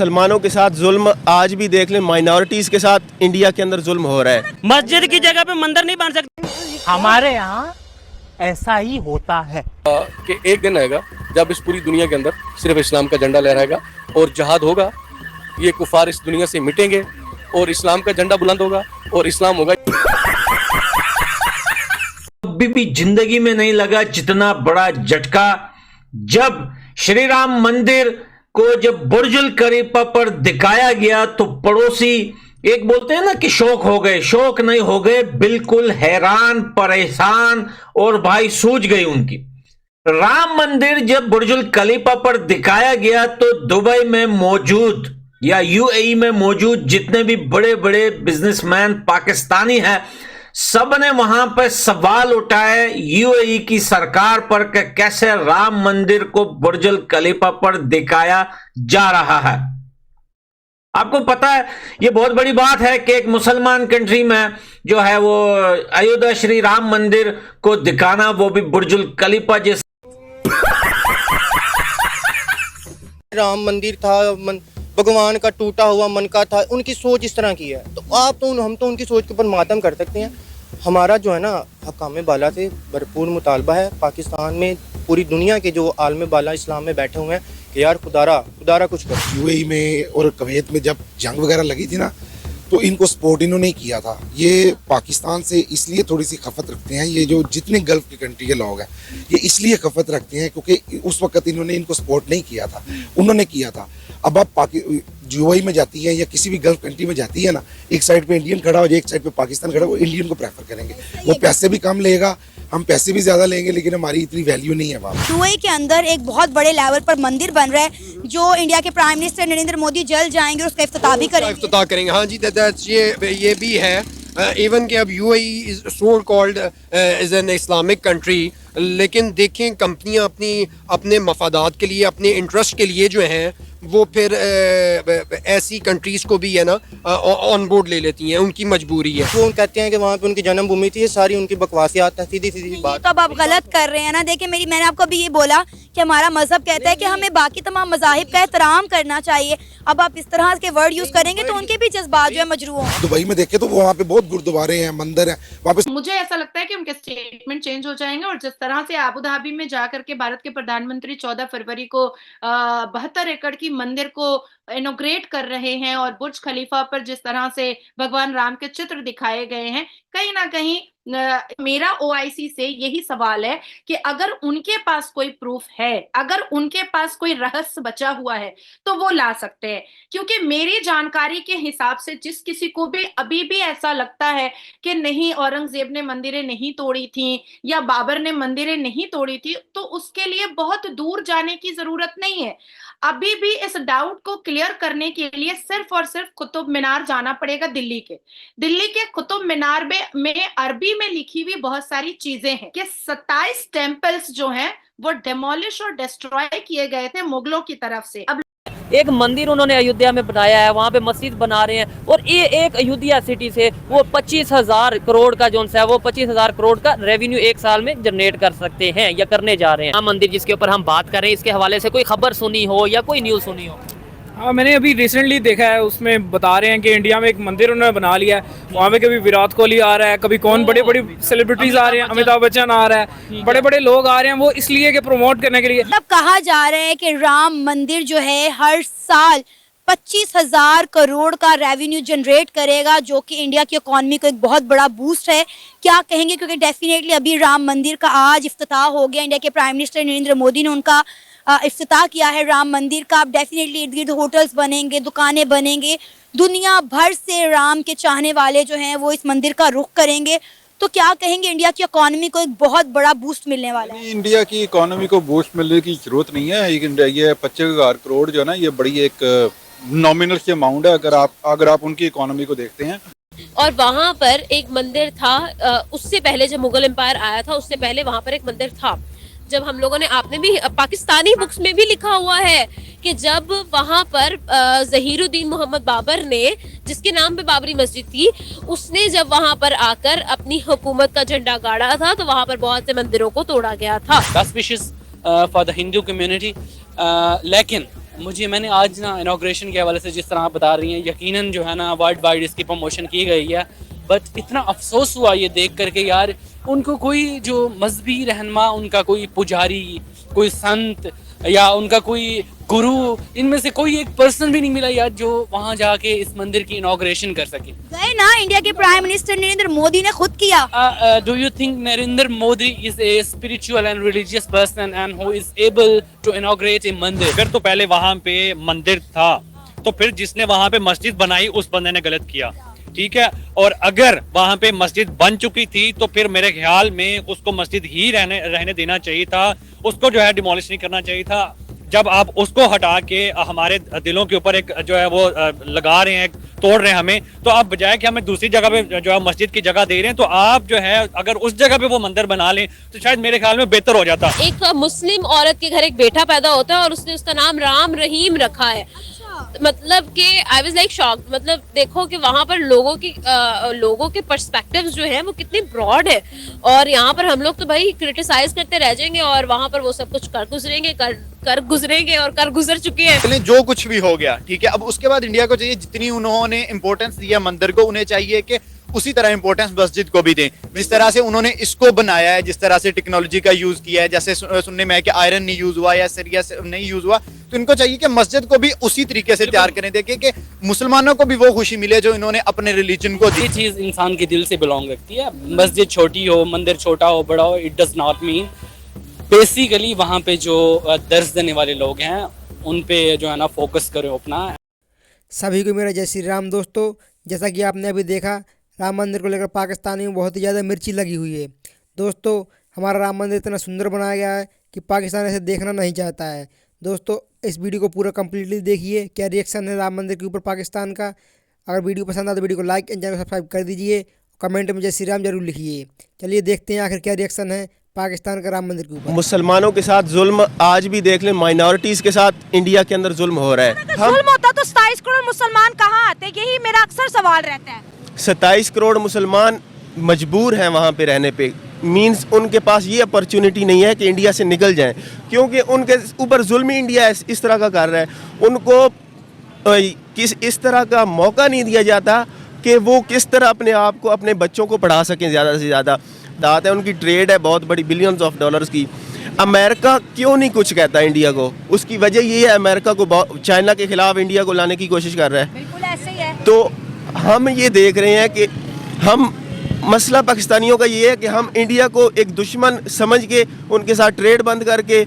मुसलमानों के साथ जुल्म आज भी देख लें, माइनॉरिटीज़ के साथ इंडिया के अंदर जुल्म हो रहा है। मस्जिद की जगह पे मंदिर नहीं बन सकते। हमारे यहाँ ऐसा ही होता है कि एक दिन आएगा जब इस पूरी दुनिया के अंदर सिर्फ इस्लाम का झंडा लहराएगा और जहाद होगा, ये कुफार इस दुनिया से मिटेंगे और इस्लाम का झंडा बुलंद होगा और इस्लाम होगा। अभी भी जिंदगी में नहीं लगा जितना बड़ा झटका जब श्री राम मंदिर को जब बुर्जुल खलीफा पर दिखाया गया तो पड़ोसी एक बोलते हैं ना कि शौक हो गए, शौक नहीं हो गए, बिल्कुल हैरान परेशान और भाई सूझ गई उनकी। राम मंदिर जब बुर्जुल खलीफा पर दिखाया गया तो दुबई में मौजूद या यूएई में मौजूद जितने भी बड़े बड़े बिजनेसमैन पाकिस्तानी हैं, सबने वहां पर सवाल उठाए यूएई की सरकार पर कि कैसे राम मंदिर को बुर्जुल खलीफा पर दिखाया जा रहा है। आपको पता है ये बहुत बड़ी बात है कि एक मुसलमान कंट्री में जो है वो अयोध्या श्री राम मंदिर को दिखाना, वो भी बुर्जुल खलीफा जैसे। राम मंदिर था, भगवान का टूटा हुआ मन का था, उनकी सोच इस तरह की है, तो हम तो उनकी सोच के ऊपर मातम कर सकते हैं। हमारा जो है ना हकाम बाला से भरपूर मुतालबा है, पाकिस्तान में पूरी दुनिया के जो आलम बाला इस्लाम में बैठे हुए हैं कि यार खुदारा कुछ कर। यूएई में और कुवैत में जब जंग वगैरह लगी थी ना, तो इनको सपोर्ट इन्होंने किया था। ये पाकिस्तान से इसलिए थोड़ी सी खफत रखते हैं, ये जो जितने गल्फ की कंट्री के लोग हैं ये इसलिए खफत रखते हैं क्योंकि उस वक्त इन्होंने इनको सपोर्ट नहीं किया था, उन्होंने किया था। अब आप यूएई में जाती है या किसी भी गल्फ कंट्री में जाती है ना, एक साइड पे इंडियन खड़ा हो जाए, एक साइड पे पाकिस्तान खड़ा हो, वो इंडियन को प्रेफर करेंगे। वो पैसे भी कम लेगा, हम पैसे भी ज्यादा लेंगे, लेकिन हमारी इतनी वैल्यू नहीं है वहाँ। यूएई के अंदर एक बहुत बड़े लेवल पर मंदिर बन रहा है जो इंडिया के प्राइम मिनिस्टर नरेंद्र मोदी जल्द जाएंगे और उसका इफ्तिताह भी करेंगे। हाँ जी, ये भी है। इवन कि अब UAE is so called is an Islamic country, लेकिन देखें कंपनियां अपने मफादात के लिए, अपने इंटरेस्ट के लिए जो हैं वो फिर ऐसी कंट्रीज को भी है ना ऑन बोर्ड ले लेती हैं, उनकी मजबूरी है। वो कहते हैं कि वहाँ पे उनकी जन्मभूमि थी, ये सारी उनकी बकवासियात है, सीधी बात। तो अब आप गलत कर रहे हैं ना। देखिए मैंने आपको अभी ये बोला कि हमारा मजहब कहता है कि हमें बाकी तमाम मजाहिब का एहतराम करना चाहिए। अब आप इस तरह के वर्ड यूज करेंगे तो उनके भी जज्बात जो है मजरू होंगे। दुबई में देखे तो वहाँ पे बहुत गुरुद्वारे हैं, मंदिर हैं वहाँ पे। मुझे ऐसा लगता है कि उनके स्टेटमेंट चेंज हो जाएंगे और जिस तरह से अबू धाबी में जाकर के भारत के प्रधानमंत्री 14 फरवरी को 72 एकड़ की मंदिर को इनॉग्रेट कर रहे हैं और बुर्ज खलीफा पर जिस तरह से भगवान राम के चित्र दिखाए गए हैं, कहीं ना कहीं मेरा ओआईसी से यही सवाल है कि अगर उनके पास कोई प्रूफ है, अगर उनके पास कोई रहस्य बचा हुआ है तो वो ला सकते हैं। क्योंकि मेरी जानकारी के हिसाब से जिस किसी को भी अभी भी ऐसा लगता है कि नहीं औरंगजेब ने मंदिरें नहीं तोड़ी थी या बाबर ने मंदिरें नहीं तोड़ी थी, तो उसके लिए बहुत दूर जाने की जरूरत नहीं है। अभी भी इस डाउट को क्लियर करने के लिए सिर्फ और सिर्फ कुतुब मीनार जाना पड़ेगा। दिल्ली के कुतुब मीनार में अरबी में लिखी हुई बहुत सारी चीजें हैं कि 27 टेम्पल्स जो हैं वो डिमोलिश और डिस्ट्रॉय किए गए थे मुगलों की तरफ से। अब एक मंदिर उन्होंने अयोध्या में बनाया है, वहाँ पे मस्जिद बना रहे हैं और ये एक अयोध्या सिटी से वो 25,000 करोड़ का जो है वो 25,000 करोड़ का रेवेन्यू एक साल में जनरेट कर सकते हैं या करने जा रहे हैं। मंदिर जिसके ऊपर हम बात कर रहे हैं, इसके हवाले से कोई खबर सुनी हो या कोई न्यूज़ सुनी हो? हाँ, मैंने अभी रिसेंटली देखा है, उसमें बता रहे हैं कि इंडिया में एक मंदिर उन्होंने बना लिया है, वहाँ पे कभी विराट कोहली आ रहा है, कभी कौन बड़े बड़े सेलिब्रिटीज आ रहे हैं, अमिताभ बच्चन आ रहा है, बड़े बड़े लोग आ रहे हैं, वो इसलिए कि प्रमोट करने के लिए। अब कहा जा रहा है कि राम मंदिर जो है हर साल 25,000 करोड़ का रेवेन्यू जनरेट करेगा, जो कि इंडिया की इकोनॉमी को एक बहुत बड़ा बूस्ट है। क्या कहेंगे, क्योंकि डेफिनेटली अभी राम मंदिर का आज इफ्तिताह हो गया, इंडिया के प्राइम मिनिस्टर नरेंद्र मोदी ने उनका इफ्तिताह किया है राम मंदिर का। अब डेफिनेटली इर्द गिर्द होटल्स बनेंगे, दुकानें बनेंगे, दुनिया भर से राम के चाहने वाले जो हैं वो इस मंदिर का रुख करेंगे। तो क्या कहेंगे, इंडिया की इकोनॉमी को एक बहुत बड़ा बूस्ट मिलने वाला है? इंडिया की इकोनॉमी को बूस्ट मिलने की जरूरत नहीं है। ये 25,000 करोड़ जो है ना, ये बड़ी एक नॉमिनल की अमाउंट है अगर आप उनकी इकोनॉमी को देखते हैं। और वहाँ पर एक मंदिर था, उससे पहले जब मुगल एम्पायर आया था उससे पहले वहाँ पर एक मंदिर था। जब हम लोगों ने, आपने भी पाकिस्तानी बुक्स में भी लिखा हुआ है कि जब वहाँ पर ज़हीरुद्दीन मोहम्मद बाबर ने, जिसके नाम पे बाबरी मस्जिद थी, उसने जब वहाँ पर आकर अपनी हुकूमत का झंडा गाड़ा था तो वहाँ पर बहुत से मंदिरों को तोड़ा गया था। Auspicious for the Hindu community, लेकिन मैंने आज ना इनॉग्रेशन के हवाले से जिस तरह आप बता रही हैं, यकीनन जो है ना वर्ल्ड वाइड इसकी प्रमोशन की गई है, बट इतना अफसोस हुआ ये देख करके यार, उनको कोई जो मजहबी रहनुमा, उनका कोई पुजारी, कोई संत या उनका कोई गुरु, इनमें से कोई एक पर्सन भी नहीं मिला यार जो वहाँ जाके इस मंदिर की इनॉग्रेशन कर सके। गए ना, इंडिया के प्राइम मिनिस्टर नरेंद्र मोदी ने खुद किया। Do you think Narendra Modi is a spiritual and religious person and who is able to inaugurate a mandir? अगर तो पहले वहाँ पे मंदिर था तो फिर जिसने वहाँ पे मस्जिद बनाई उस बंदे ने गलत किया, ठीक है। और अगर वहाँ पे मस्जिद बन चुकी थी तो फिर मेरे ख्याल में उसको मस्जिद ही रहने देना चाहिए था, उसको जो है डिमोलिश नहीं करना चाहिए था। जब आप उसको हटा के हमारे दिलों के ऊपर एक जो है वो लगा रहे हैं, तोड़ रहे हैं हमें, तो आप बजाय कि हमें दूसरी जगह पे जो है मस्जिद की जगह दे रहे हैं, तो आप जो है अगर उस जगह पे वो मंदिर बना लें तो शायद मेरे ख्याल में बेहतर हो जाता। एक मुस्लिम औरत के घर एक बेटा पैदा होता है और उसने उसका नाम राम रहीम रखा है। मतलब कि आई वाज लाइक शॉक्ड। मतलब देखो कि वहाँ पर लोगों के पर्सपेक्टिव्स जो हैं वो कितने ब्रॉड है, और यहाँ पर हम लोग तो भाई क्रिटिसाइज करते रह जाएंगे और वहाँ पर वो सब कुछ कर गुजरेंगे और कर गुजर चुके हैं। जो कुछ भी हो गया ठीक है, अब उसके बाद इंडिया को चाहिए जितनी उन्होंने इम्पोर्टेंस दिया मंदिर को, उन्हें चाहिए कि उसी तरह इम्पोर्टेंस मस्जिद को भी दें। जिस तरह से उन्होंने इसको बनाया है, जिस तरह से टेक्नोलॉजी का यूज किया है, जैसे सुनने में है कि आयरन नहीं यूज हुआ या सरिया नहीं यूज हुआ, तो इनको चाहिए कि मस्जिद को भी उसी तरीके से तैयार करें, देखें कि मुसलमानों को भी वो खुशी मिले जो इन्होंने अपने रिलीजन को दी। ये चीज इंसान के दिल से बिलोंग रखती है। मस्जिद छोटी हो, मंदिर छोटा हो, बड़ा हो, it does not mean. Basically वहाँ पे जो दर्ज देने वाले लोग हैं उन पे जो है ना फोकस करें अपना। सभी को मेरा जय श्री राम। दोस्तों, जैसा कि आपने अभी देखा, राम मंदिर को लेकर पाकिस्तानी में बहुत ही ज़्यादा मिर्ची लगी हुई है। दोस्तों, हमारा राम मंदिर इतना सुंदर बनाया गया है कि पाकिस्तान ऐसे देखना नहीं चाहता है। दोस्तों, इस वीडियो को पूरा कम्प्लीटली देखिए, क्या रिएक्शन है राम मंदिर के ऊपर पाकिस्तान का। अगर वीडियो पसंद आए तो वीडियो को लाइक एंड चैनल को सब्सक्राइब कर दीजिए, कमेंट में जय श्री राम जरूर लिखिए। चलिए देखते हैं आखिर क्या रिएक्शन है पाकिस्तान का राम मंदिर के ऊपर। मुसलमानों के साथ जुल्म आज भी देख लें, माइनॉरिटीज के साथ इंडिया के अंदर जुल्म हो रहा है। जुल्म होता तो 27 करोड़ मुसलमान कहाँ आते, यही मेरा अक्सर सवाल रहता है। 27 करोड़ मुसलमान मजबूर हैं वहाँ पे रहने पे, मींस उनके पास ये अपॉर्चुनिटी नहीं है कि इंडिया से निकल जाएं, क्योंकि उनके ऊपर जुल्म ही इंडिया इस तरह का कर रहा है। उनको इस तरह का मौका नहीं दिया जाता कि वो किस तरह अपने आप को, अपने बच्चों को पढ़ा सकें ज़्यादा से ज़्यादा। दात है, उनकी ट्रेड है बहुत बड़ी, बिलियंस ऑफ डॉलर्स की। अमेरिका क्यों नहीं कुछ कहता इंडिया को? उसकी वजह ये है, अमेरिका को चाइना के खिलाफ इंडिया को लाने की कोशिश कर रहा है। बिल्कुल ऐसे ही है। तो हम ये देख रहे हैं कि मसला पाकिस्तानियों का ये है कि हम इंडिया को एक दुश्मन समझ के उनके साथ ट्रेड बंद करके